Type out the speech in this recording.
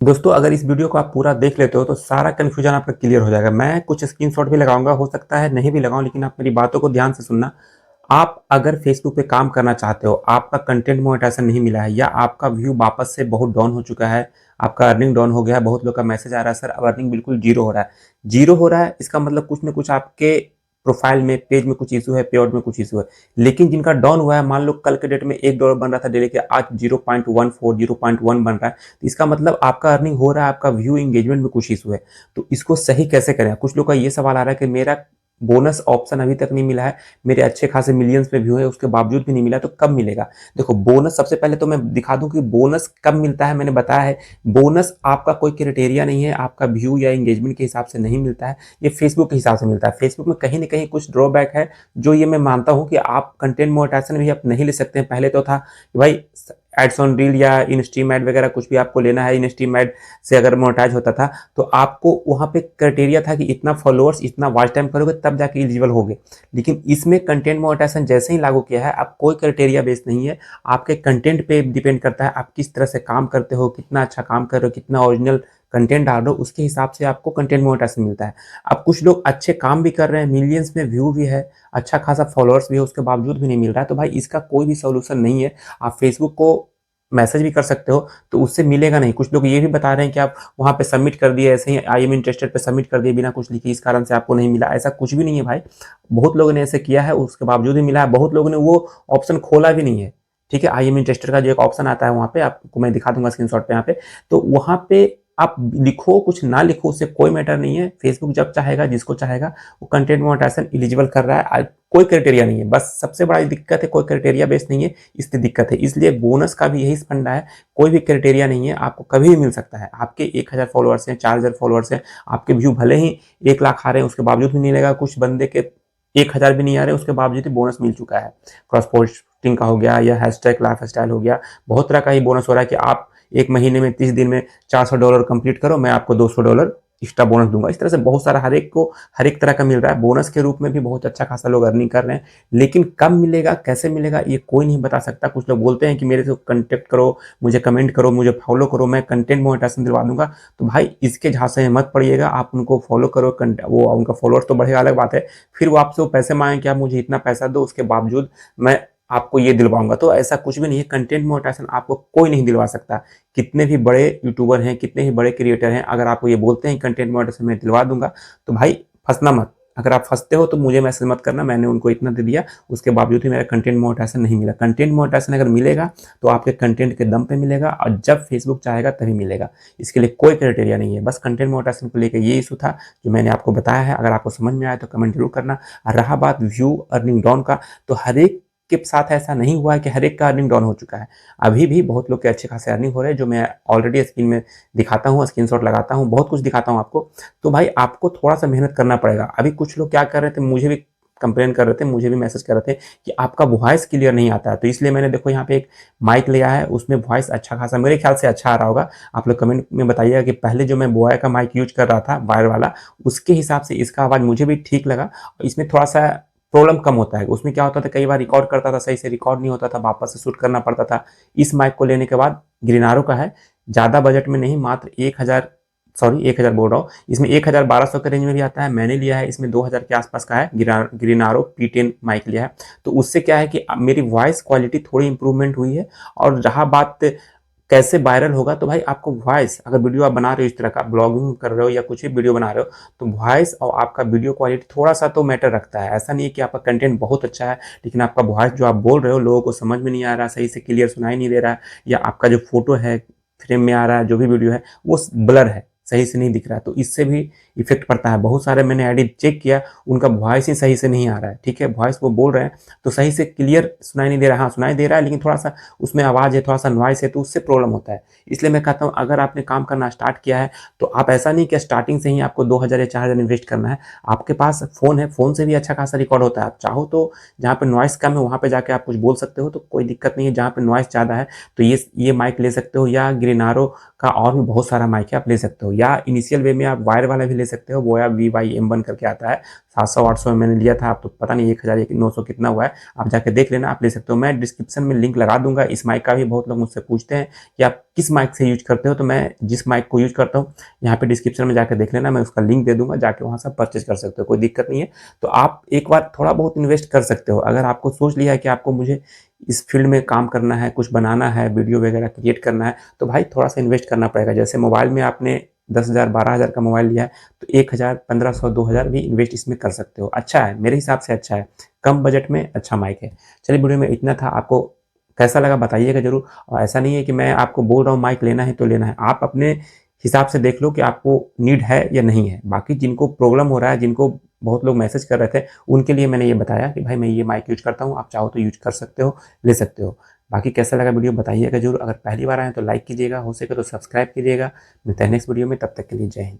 दोस्तों अगर इस वीडियो को आप पूरा देख लेते हो तो सारा कन्फ्यूजन आपका क्लियर हो जाएगा। मैं कुछ स्क्रीनशॉट भी लगाऊंगा, हो सकता है नहीं भी लगाऊं, लेकिन आप मेरी बातों को ध्यान से सुनना। आप अगर फेसबुक पे काम करना चाहते हो, आपका कंटेंट मोनेटाइजेशन नहीं मिला है या आपका व्यू वापस से बहुत डाउन हो चुका है, आपका अर्निंग डाउन हो गया है, बहुत लोग का मैसेज आ रहा है सर अब अर्निंग बिल्कुल जीरो हो रहा है। जीरो हो रहा है इसका मतलब कुछ ना कुछ आपके प्रोफाइल में, पेज में कुछ इशू है, पेआउट में कुछ इशू है। लेकिन जिनका डाउन हुआ है, मान लो कल के डेट में $1 बन रहा था डेली के, आज 0.14 0.1 बन रहा है, तो इसका मतलब आपका अर्निंग हो रहा है, आपका व्यू एंगेजमेंट में कुछ इशू है। तो इसको सही कैसे करें? कुछ लोग का ये सवाल आ रहा है कि मेरा बोनस ऑप्शन अभी तक नहीं मिला है, मेरे अच्छे खासे मिलियंस पे व्यू है, उसके बावजूद भी नहीं मिला, तो कब मिलेगा? देखो बोनस, सबसे पहले तो मैं दिखा दूं कि बोनस कब मिलता है। मैंने बताया है बोनस आपका कोई क्राइटेरिया नहीं है, आपका व्यू या एंगेजमेंट के हिसाब से नहीं मिलता है, ये फेसबुक के हिसाब से मिलता है। फेसबुक में कहीं ना कहीं कुछ ड्रॉबैक है, जो ये मैं मानता हूं कि आप कंटेंट मोनेटाइजेशन भी आप नहीं ले सकते हैं। पहले तो था कि भाई एड्स ऑन रील या इनस्ट्रीम एड वगैरह कुछ भी आपको लेना है, इनस्ट्रीम एड से अगर मोनेटाइज होता था तो आपको वहां पे क्राइटेरिया था कि इतना फॉलोअर्स, इतना वॉच टाइम करोगे तब जाके एलिजिबल होगे। लेकिन इसमें कंटेंट मोनेटाइजेशन जैसे ही लागू किया है, अब कोई क्राइटेरिया बेस नहीं है, आपके कंटेंट पे डिपेंड करता है आप किस तरह से काम करते हो, कितना अच्छा काम कर रहे हो, कितना ओरिजिनल कंटेंट डाल रहे हो, उसके हिसाब से आपको कंटेंट मोनेटाइजेशन मिलता है। अब कुछ लोग अच्छे काम भी कर रहे हैं, मिलियंस में व्यू भी है, अच्छा खासा फॉलोअर्स भी है, उसके बावजूद भी नहीं मिल रहा है, तो भाई इसका कोई भी सोल्यूशन नहीं है। आप फेसबुक को मैसेज भी कर सकते हो तो उससे मिलेगा नहीं। कुछ लोग ये भी बता रहे हैं कि आप वहां पे सबमिट कर दिए, ऐसे ही आई एम इंटरेस्टेड पे सबमिट कर दिए बिना कुछ लिखे, इस कारण से आपको नहीं मिला। ऐसा कुछ भी नहीं है भाई, बहुत लोगों ने ऐसे किया है, उसके बावजूद भी मिला है। बहुत लोगों ने वो ऑप्शन खोला भी नहीं है। ठीक है, आई एम इंटरेस्टेड का जो एक ऑप्शन आता है, वहां पे आपको मैं दिखा दूंगा स्क्रीनशॉट पे, यहाँ पे तो वहां पे आप लिखो कुछ ना लिखो उससे कोई मैटर नहीं है। फेसबुक जब चाहेगा, जिसको चाहेगा वो कंटेंट मोनेटाइजेशन एलिजिबल कर रहा है। कोई क्राइटेरिया नहीं है, बस सबसे बड़ा दिक्कत है कोई क्राइटेरिया बेस नहीं है, इसलिए दिक्कत है। इसलिए बोनस का भी यही फंडा है, कोई भी क्राइटेरिया नहीं है, आपको कभी भी मिल सकता है। आपके 1000 फॉलोअर्स हैं, 4000 फॉलोअर्स हैं, आपके व्यू भले ही 1 लाख आ रहे हैं, उसके बावजूद भी नहीं लेगा। कुछ बंदे के 1000 भी नहीं आ रहे, उसके बावजूद ही बोनस मिल चुका है। क्रॉस पोस्टिंग का हो गया या हैशटैग लाइफ स्टाइल हो गया, बहुत तरह का ही बोनस हो रहा है कि आप 1 महीने में 30 दिन में $400 कंप्लीट करो, मैं आपको $200 एक्स्ट्रा बोनस दूंगा। इस तरह से बहुत सारा हर एक को हर एक तरह का मिल रहा है। बोनस के रूप में भी बहुत अच्छा खासा लोग अर्निंग कर रहे हैं, लेकिन कब मिलेगा, कैसे मिलेगा, ये कोई नहीं बता सकता। कुछ लोग बोलते हैं कि मेरे से कॉन्टेक्ट करो, मुझे कमेंट करो, मुझे फॉलो करो, मैं कंटेंट मोनेटाइजेशन दिलवा दूंगा। तो भाई इसके झांसे में मत पड़िएगा, आप उनको फॉलो करो, वो उनका फॉलोअर्स तो बढ़ेगा अलग बात है, फिर वो आपसे वो पैसे मांगे कि आप मुझे इतना पैसा दो, उसके बावजूद मैं आपको ये दिलवाऊंगा। तो ऐसा कुछ भी नहीं है, कंटेंट मोनेटाइजेशन आपको कोई नहीं दिलवा सकता। कितने भी बड़े यूट्यूबर हैं, कितने ही बड़े क्रिएटर हैं, अगर आपको ये बोलते हैं कंटेंट मोनेटाइजेशन मैं दिलवा दूंगा, तो भाई फंसना मत। अगर आप फंसते हो तो मुझे मैसेज मत करना, मैंने उनको इतना दे दिया, उसके बावजूद भी मेरा कंटेंट मोनेटाइजेशन नहीं मिला। कंटेंट मोनेटाइजेशन अगर मिलेगा तो आपके कंटेंट के दम पे मिलेगा, और जब फेसबुक चाहेगा तभी मिलेगा। इसके लिए कोई क्राइटेरिया नहीं है, बस कंटेंट मोनेटाइजेशन को लेकर ये इशू था जो मैंने आपको बताया है। अगर आपको समझ में आया तो कमेंट जरूर करना। और रहा बात व्यू अर्निंग डाउन का, तो हर एक के साथ ऐसा नहीं हुआ है कि हर एक का अर्निंग डाउन हो चुका है। अभी भी बहुत लोग के अच्छे खासे अर्निंग हो रहे हैं, जो मैं ऑलरेडी स्क्रीन में दिखाता हूँ, स्क्रीनशॉट लगाता हूँ, बहुत कुछ दिखाता हूँ आपको। तो भाई आपको थोड़ा सा मेहनत करना पड़ेगा। अभी कुछ लोग क्या कर रहे थे, मुझे भी कंप्लेन कर रहे थे, मुझे भी मैसेज कर रहे थे कि आपका वॉइस क्लियर नहीं आता है। तो इसलिए मैंने देखो यहाँ पे एक माइक लिया है, उसमें वॉइस अच्छा खासा मेरे ख्याल से अच्छा आ रहा होगा। आप लोग कमेंट में बताइएगा कि पहले जो मैं बोया का माइक यूज कर रहा था वायर वाला, उसके हिसाब से इसका आवाज मुझे भी ठीक लगा। इसमें थोड़ा सा प्रॉब्लम कम होता है। उसमें क्या होता था, कई बार रिकॉर्ड करता था, सही से रिकॉर्ड नहीं होता था, वापस से शूट करना पड़ता था। इस माइक को लेने के बाद, ग्रीनारो का है, ज़्यादा बजट में नहीं, मात्र 1000 बोल रहा हूँ, इसमें 1200 के रेंज में भी आता है। मैंने लिया है इसमें 2000 के आसपास का है, ग्रीनारो P10 माइक लिया है। तो उससे क्या है कि मेरी वॉइस क्वालिटी थोड़ी इंप्रूवमेंट हुई है। और रहा बात कैसे वायरल होगा, तो भाई आपको वॉइस, अगर वीडियो आप बना रहे हो, इस तरह का ब्लॉगिंग कर रहे हो या कुछ भी वीडियो बना रहे हो, तो वॉइस और आपका वीडियो क्वालिटी थोड़ा सा तो मैटर रखता है। ऐसा नहीं है कि आपका कंटेंट बहुत अच्छा है लेकिन आपका वॉइस जो आप बोल रहे हो लोगों को समझ में नहीं आ रहा, सही से क्लियर सुनाई नहीं दे रहा है, या आपका जो फोटो है फ्रेम में आ रहा है, जो भी वीडियो है वो ब्लर है, सही से नहीं दिख रहा है, तो इससे भी इफेक्ट पड़ता है। बहुत सारे मैंने एडिट चेक किया, उनका वॉइस ही सही से नहीं आ रहा है। ठीक है, वॉइस वो बोल रहे हैं तो सही से क्लियर सुनाई नहीं दे रहा, हाँ सुनाई दे रहा है लेकिन थोड़ा सा उसमें आवाज़ है, थोड़ा सा नॉइस है, तो उससे प्रॉब्लम होता है। इसलिए मैं कहता हूँ अगर आपने काम करना स्टार्ट किया है तो आप ऐसा नहीं कि स्टार्टिंग से ही आपको 2000 या 4000 इन्वेस्ट करना है। आपके पास फ़ोन है, फ़ोन से भी अच्छा खासा रिकॉर्ड होता है। आप चाहो तो जहाँ पे नॉइस कम है वहाँ पे जाके आप कुछ बोल सकते हो, तो कोई दिक्कत नहीं है। जहाँ पे नॉइस ज़्यादा है तो ये माइक ले सकते हो, या ग्रीनारो का और भी बहुत सारा माइक है, आप ले सकते हो। या इनिशियल वे में आप वायर वाला भी ले सकते हो, वो या VY-M1 करके आता है, 700-800 में मैंने लिया था, अब तो पता नहीं 1000-900 कितना हुआ है, आप जाके देख लेना, आप ले सकते हो। मैं डिस्क्रिप्शन में लिंक लगा दूंगा। इस माइक का भी बहुत लोग मुझसे पूछते हैं कि आप किस माइक से यूज करते हो, तो मैं जिस माइक को यूज करता हूँ यहाँ पे डिस्क्रिप्शन में जाकर देख लेना, मैं उसका लिंक दे दूंगा, जाके वहाँ से परचेज कर सकते हो, कोई दिक्कत नहीं है। तो आप एक बार थोड़ा बहुत इन्वेस्ट कर सकते हो। अगर आपको सोच लिया है कि आपको मुझे इस फील्ड में काम करना है, कुछ बनाना है, वीडियो वगैरह क्रिएट करना है, तो भाई थोड़ा सा इन्वेस्ट करना पड़ेगा। जैसे मोबाइल में आपने 10,000 12,000 का मोबाइल लिया है, तो 1,000 1500 2000 भी इन्वेस्ट इसमें कर सकते हो। अच्छा है, मेरे हिसाब से अच्छा है, कम बजट में अच्छा माइक है। चलिए, वीडियो में इतना था। आपको कैसा लगा बताइएगा जरूर। और ऐसा नहीं है कि मैं आपको बोल रहा हूँ माइक लेना है तो लेना है, आप अपने हिसाब से देख लो कि आपको नीड है या नहीं है। बाकी जिनको प्रॉब्लम हो रहा है, जिनको बहुत लोग मैसेज कर रहे थे, उनके लिए मैंने ये बताया कि भाई मैं ये माइक यूज करता हूँ, आप चाहो तो यूज कर सकते हो, ले सकते हो। बाकी कैसा लगा वीडियो बताइएगा जरूर। अगर पहली बार आए तो लाइक कीजिएगा, हो सके तो सब्सक्राइब कीजिएगा। मिलते हैं नेक्स्ट वीडियो में, तब तक के लिए जय हिंद।